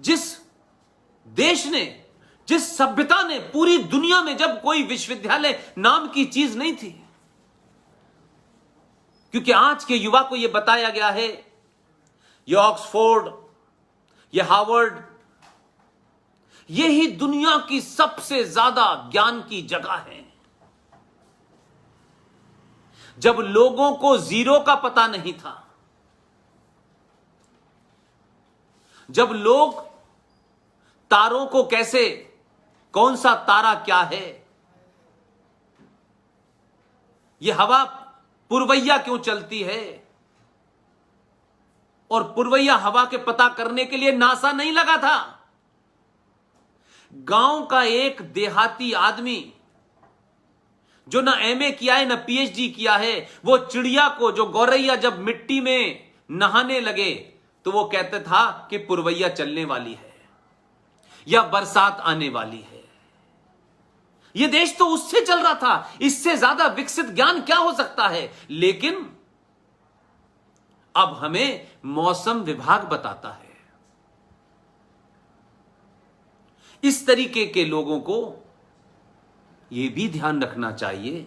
जिस देश ने, जिस सभ्यता ने, पूरी दुनिया में जब कोई विश्वविद्यालय नाम की चीज नहीं थी, क्योंकि आज के युवा को यह बताया गया है ये ऑक्सफोर्ड, ये हार्वर्ड, यही दुनिया की सबसे ज्यादा ज्ञान की जगह है। जब लोगों को जीरो का पता नहीं था, जब लोग तारों को कैसे, कौन सा तारा क्या है, यह हवा पुरवैया क्यों चलती है, और पुरवैया हवा के पता करने के लिए नासा नहीं लगा था। गांव का एक देहाती आदमी जो ना एमए किया है ना पीएचडी किया है, वो चिड़िया को, जो गौरैया जब मिट्टी में नहाने लगे तो वो कहता था कि पुरवैया चलने वाली है या बरसात आने वाली है। ये देश तो उससे चल रहा था, इससे ज्यादा विकसित ज्ञान क्या हो सकता है। लेकिन अब हमें मौसम विभाग बताता है। इस तरीके के लोगों को यह भी ध्यान रखना चाहिए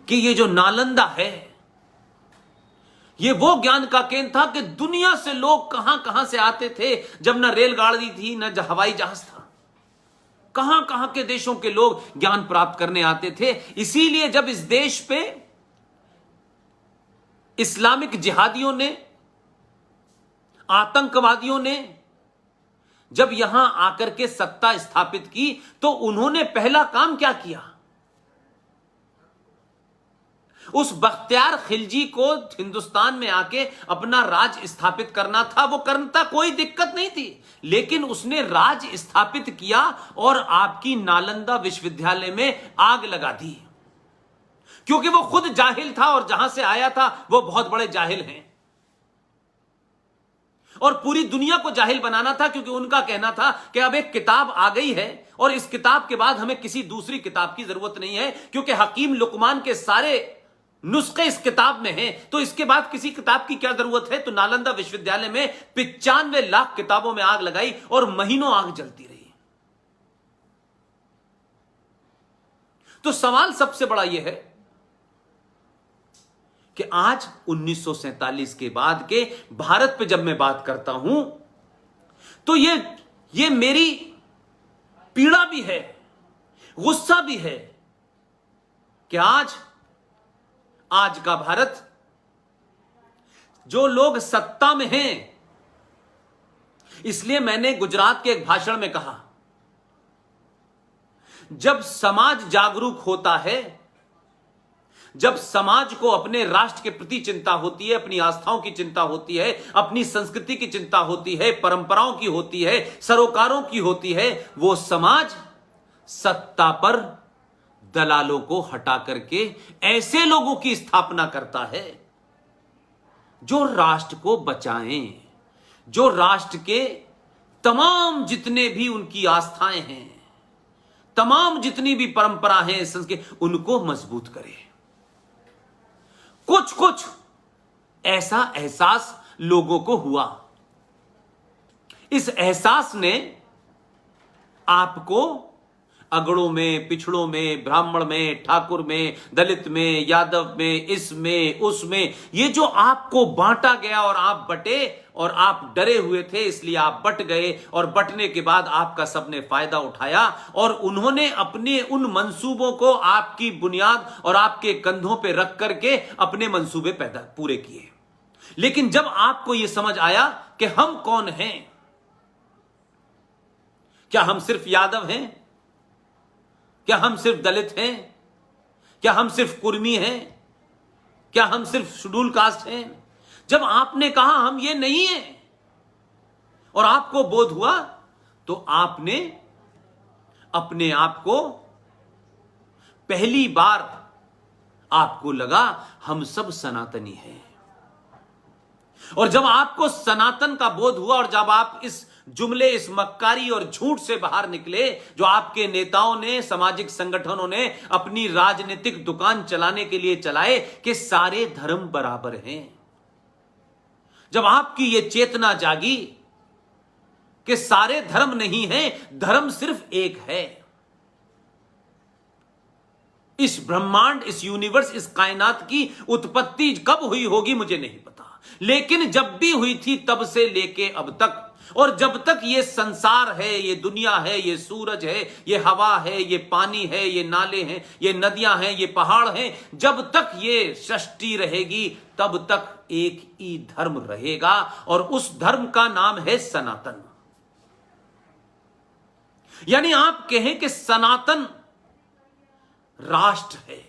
कि ये जो नालंदा है, ये वो ज्ञान का केंद्र था कि दुनिया से लोग कहां कहां से आते थे, जब ना रेलगाड़ी थी ना हवाई जहाज था। कहां कहां के देशों के लोग ज्ञान प्राप्त करने आते थे। इसीलिए जब इस देश पे इस्लामिक जिहादियों ने, आतंकवादियों ने जब यहां आकर के सत्ता स्थापित की, तो उन्होंने पहला काम क्या किया? उस बख्तियार खिलजी को हिंदुस्तान में आके अपना राज स्थापित करना था, वो करता कोई दिक्कत नहीं थी, लेकिन उसने राज स्थापित किया और आपकी नालंदा विश्वविद्यालय में आग लगा दी, क्योंकि वो खुद जाहिल था और जहां से आया था वो बहुत बड़े जाहिल हैं, और पूरी दुनिया को जाहिल बनाना था, क्योंकि उनका कहना था कि अब एक किताब आ गई है और इस किताब के बाद हमें किसी दूसरी किताब की जरूरत नहीं है, क्योंकि हकीम लुकमान के सारे नुस्खे इस किताब में हैं, तो इसके बाद किसी किताब की क्या जरूरत है। तो नालंदा विश्वविद्यालय में 95 लाख किताबों में आग लगाई और महीनों आग जलती रही। तो सवाल सबसे बड़ा यह है कि आज 1947 के बाद के भारत पे जब मैं बात करता हूं, तो ये मेरी पीड़ा भी है, गुस्सा भी है कि आज का भारत, जो लोग सत्ता में हैं, इसलिए मैंने गुजरात के एक भाषण में कहा, जब समाज जागरूक होता है, जब समाज को अपने राष्ट्र के प्रति चिंता होती है, अपनी आस्थाओं की चिंता होती है, अपनी संस्कृति की चिंता होती है, परंपराओं की होती है, सरोकारों की होती है, वो समाज सत्ता पर दलालों को हटा करके ऐसे लोगों की स्थापना करता है जो राष्ट्र को बचाएं, जो राष्ट्र के तमाम जितने भी उनकी आस्थाएं हैं, तमाम जितनी भी परंपरा है, संस्कृति, उनको मजबूत करे। कुछ ऐसा एहसास लोगों को हुआ। इस एहसास ने आपको अगड़ों में, पिछड़ों में, ब्राह्मण में, ठाकुर में, दलित में, यादव में, इसमें उसमें, ये जो आपको बांटा गया और आप बटे, और आप डरे हुए थे इसलिए आप बट गए, और बटने के बाद आपका सबने फायदा उठाया और उन्होंने अपने उन मंसूबों को आपकी बुनियाद और आपके कंधों पे रख करके अपने मंसूबे पूरे किए। लेकिन जब आपको यह समझ आया कि हम कौन हैं, क्या हम सिर्फ यादव हैं, क्या हम सिर्फ दलित हैं, क्या हम सिर्फ कुर्मी हैं, क्या हम सिर्फ शेड्यूल कास्ट हैं, जब आपने कहा हम ये नहीं हैं और आपको बोध हुआ, तो आपने अपने आप को, पहली बार आपको लगा हम सब सनातनी हैं। और जब आपको सनातन का बोध हुआ और जब आप इस जुमले, इस मक्कारी और झूठ से बाहर निकले, जो आपके नेताओं ने, सामाजिक संगठनों ने अपनी राजनीतिक दुकान चलाने के लिए चलाए कि सारे धर्म बराबर हैं, जब आपकी यह चेतना जागी कि सारे धर्म नहीं हैं, धर्म सिर्फ एक है। इस ब्रह्मांड, इस यूनिवर्स, इस कायनात की उत्पत्ति कब हुई होगी मुझे नहीं पता, लेकिन जब भी हुई थी तब से लेके अब तक, और जब तक ये संसार है, ये दुनिया है, ये सूरज है, ये हवा है, ये पानी है, ये नाले हैं, ये नदियां हैं, ये पहाड़ हैं, जब तक ये सृष्टि रहेगी तब तक एक ही धर्म रहेगा, और उस धर्म का नाम है सनातन। यानी आप कहें कि सनातन राष्ट्र है,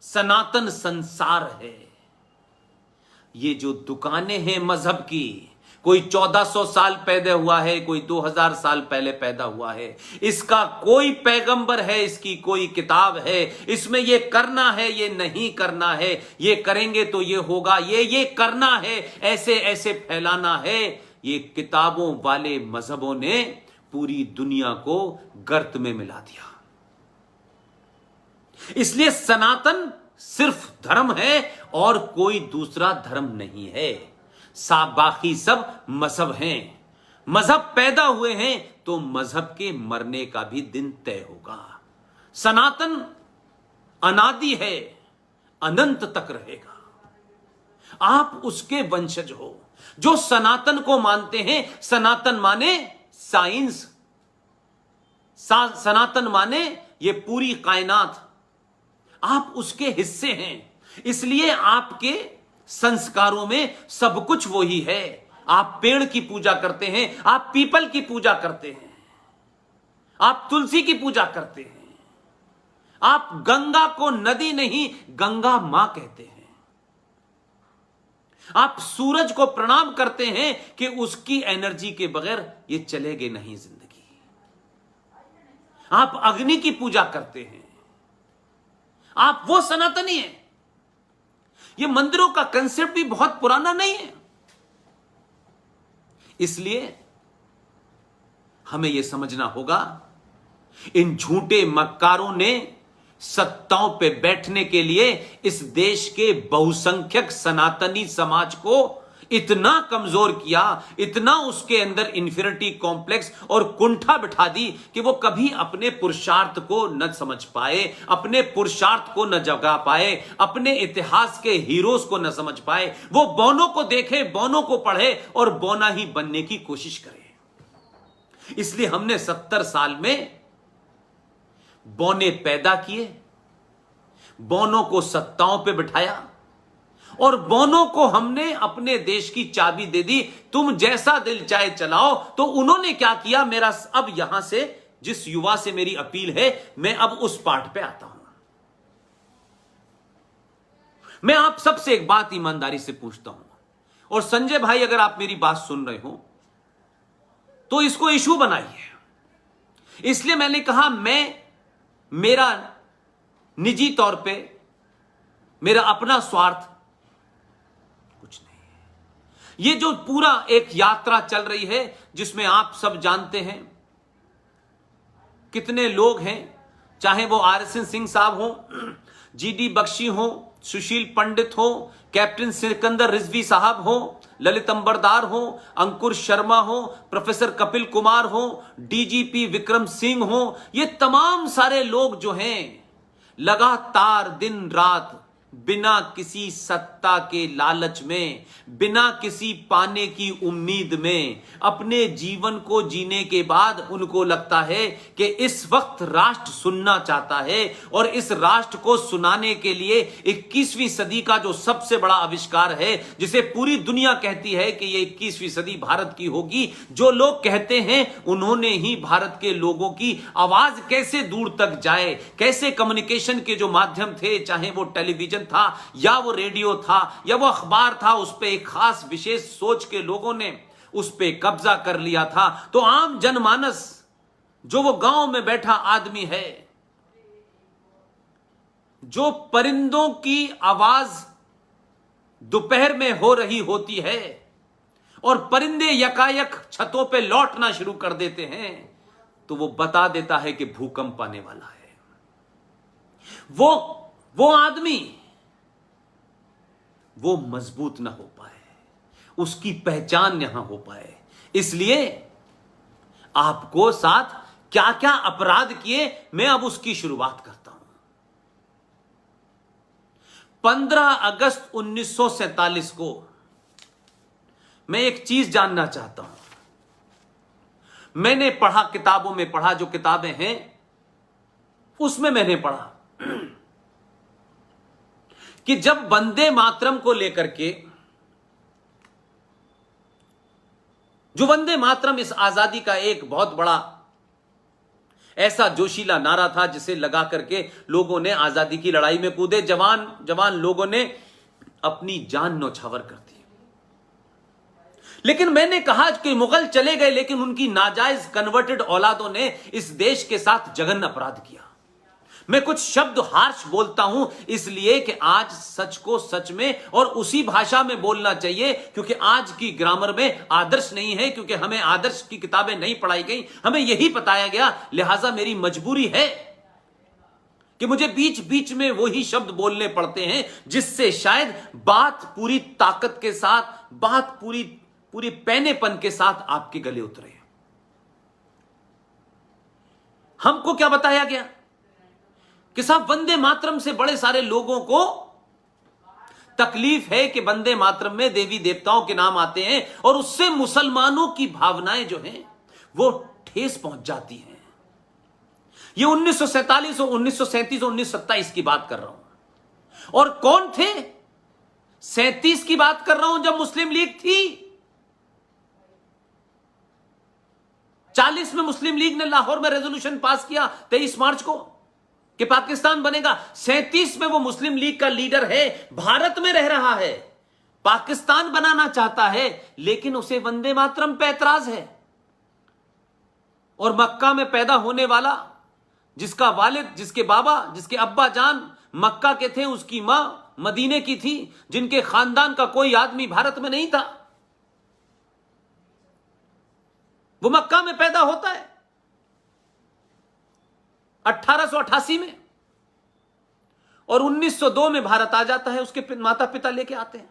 सनातन संसार है। ये जो दुकानें हैं मजहब की, कोई 1400 साल पैदा हुआ है, कोई 2000 साल पहले पैदा हुआ है, इसका कोई पैगंबर है, इसकी कोई किताब है, इसमें ये करना है, ये नहीं करना है, ये करेंगे तो ये होगा, ये करना है, ऐसे ऐसे फैलाना है, ये किताबों वाले मजहबों ने पूरी दुनिया को गर्त में मिला दिया। इसलिए सनातन सिर्फ धर्म है और कोई दूसरा धर्म नहीं है। बाकी सब मजहब हैं। मजहब पैदा हुए हैं तो मजहब के मरने का भी दिन तय होगा। सनातन अनादि है, अनंत तक रहेगा। आप उसके वंशज हो जो सनातन को मानते हैं। सनातन माने साइंस, सनातन माने ये पूरी कायनात, आप उसके हिस्से हैं। इसलिए आपके संस्कारों में सब कुछ वही है। आप पेड़ की पूजा करते हैं, आप पीपल की पूजा करते हैं, आप तुलसी की पूजा करते हैं, आप गंगा को नदी नहीं गंगा मां कहते हैं। आप सूरज को प्रणाम करते हैं कि उसकी एनर्जी के बगैर ये चलेगी नहीं जिंदगी। आप अग्नि की पूजा करते हैं, आप वो सनातनी हैं। ये मंदिरों का कंसेप्ट भी बहुत पुराना नहीं है। इसलिए हमें यह समझना होगा, इन झूठे मक्कारों ने सत्ताओं पे बैठने के लिए इस देश के बहुसंख्यक सनातनी समाज को इतना कमजोर किया, इतना उसके अंदर इंफीरियरिटी कॉम्प्लेक्स और कुंठा बिठा दी कि वो कभी अपने पुरुषार्थ को न समझ पाए, अपने पुरुषार्थ को न जगा पाए, अपने इतिहास के हीरोज को न समझ पाए। वो बौनों को देखे, बौनों को पढ़े और बौना ही बनने की कोशिश करे। इसलिए हमने 70 साल में बौने पैदा किए, बौनों को सत्ताओं पे बिठाया और बौनों को हमने अपने देश की चाबी दे दी, तुम जैसा दिल चाहे चलाओ। तो उन्होंने क्या किया, मेरा अब यहां से जिस युवा से मेरी अपील है, मैं अब उस पाठ पे आता हूं। मैं आप सबसे एक बात ईमानदारी से पूछता हूं, और संजय भाई अगर आप मेरी बात सुन रहे हो तो इसको इशू बनाइए। इसलिए मैंने कहा, मेरा निजी तौर पे मेरा अपना स्वार्थ कुछ नहीं है। ये जो पूरा एक यात्रा चल रही है जिसमें आप सब जानते हैं कितने लोग हैं, चाहे वो RSN सिंह साहब हो, GD बख्शी हो, सुशील पंडित हो, कैप्टन सिकंदर रिजवी साहब हो, ललित अंबरदार हो, अंकुर शर्मा हो, प्रोफेसर कपिल कुमार हो, DGP विक्रम सिंह हो, ये तमाम सारे लोग जो हैं लगातार दिन रात बिना किसी सत्ता के लालच में, बिना किसी पाने की उम्मीद में अपने जीवन को जीने के बाद उनको लगता है कि इस वक्त राष्ट्र सुनना चाहता है, और इस राष्ट्र को सुनाने के लिए 21वीं सदी का जो सबसे बड़ा आविष्कार है, जिसे पूरी दुनिया कहती है कि ये 21वीं सदी भारत की होगी, जो लोग कहते हैं उन्होंने ही भारत के लोगों की आवाज कैसे दूर तक जाए, कैसे कम्युनिकेशन के जो माध्यम थे, चाहे वो टेलीविजन था या वो रेडियो था या वो अखबार था, उस पे एक खास विशेष सोच के लोगों ने उस पे कब्जा कर लिया था। तो आम जनमानस, जो वो गांव में बैठा आदमी है, जो परिंदों की आवाज दोपहर में हो रही होती है और परिंदे यकायक छतों पे लौटना शुरू कर देते हैं, तो वो बता देता है कि भूकंप आने वाला है। वो आदमी वो मजबूत ना हो पाए, उसकी पहचान यहां हो पाए, इसलिए आपको साथ क्या क्या अपराध किए, मैं अब उसकी शुरुआत करता हूं। 15 अगस्त 1947 को मैं एक चीज जानना चाहता हूं। मैंने पढ़ा, किताबों में पढ़ा, जो किताबें हैं उसमें मैंने पढ़ा कि जब वंदे मातरम को लेकर के, जो वंदे मातरम इस आजादी का एक बहुत बड़ा ऐसा जोशीला नारा था जिसे लगा करके लोगों ने आजादी की लड़ाई में कूदे, जवान जवान लोगों ने अपनी जान न्यौछावर कर दी। लेकिन मैंने कहा कि मुगल चले गए, लेकिन उनकी नाजायज कन्वर्टेड औलादों ने इस देश के साथ जघन्य अपराध किया। मैं कुछ शब्द हार्श बोलता हूं इसलिए कि आज सच को सच में और उसी भाषा में बोलना चाहिए, क्योंकि आज की ग्रामर में आदर्श नहीं है, क्योंकि हमें आदर्श की किताबें नहीं पढ़ाई गई, हमें यही बताया गया। लिहाजा मेरी मजबूरी है कि मुझे बीच बीच में वही शब्द बोलने पड़ते हैं जिससे शायद बात पूरी ताकत के साथ, बात पूरी पैनेपन के साथ आपके गले उतरे। हमको क्या बताया गया कि साहब वंदे मातरम से बड़े सारे लोगों को तकलीफ है कि वंदे मातरम में देवी देवताओं के नाम आते हैं और उससे मुसलमानों की भावनाएं जो हैं वो ठेस पहुंच जाती हैं। ये 1947 और 1937 और 1927 की बात कर रहा हूं। और कौन थे? 37 की बात कर रहा हूं जब मुस्लिम लीग थी। 40 में मुस्लिम लीग ने लाहौर में रेजोल्यूशन पास किया 23 मार्च को कि पाकिस्तान बनेगा। 37 में वो मुस्लिम लीग का लीडर है, भारत में रह रहा है, पाकिस्तान बनाना चाहता है, लेकिन उसे वंदे मातरम पे ऐतराज है। और मक्का में पैदा होने वाला, जिसका वालिद, जिसके बाबा, जिसके अब्बा जान मक्का के थे, उसकी मां मदीने की थी, जिनके खानदान का कोई आदमी भारत में नहीं था, वो मक्का में पैदा होता है 1888 में और 1902 में भारत आ जाता है। उसके माता पिता लेके आते हैं।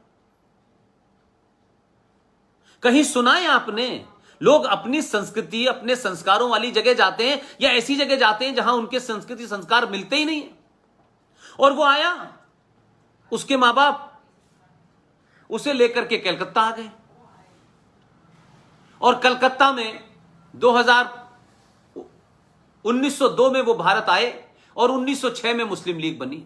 कहीं सुना है आपने लोग अपनी संस्कृति, अपने संस्कारों वाली जगह जाते हैं या ऐसी जगह जाते हैं जहां उनके संस्कृति संस्कार मिलते ही नहीं है? और वो आया, उसके मां बाप उसे लेकर के कलकत्ता आ गए और कलकत्ता में 1902 में वो भारत आए और 1906 में मुस्लिम लीग बनी।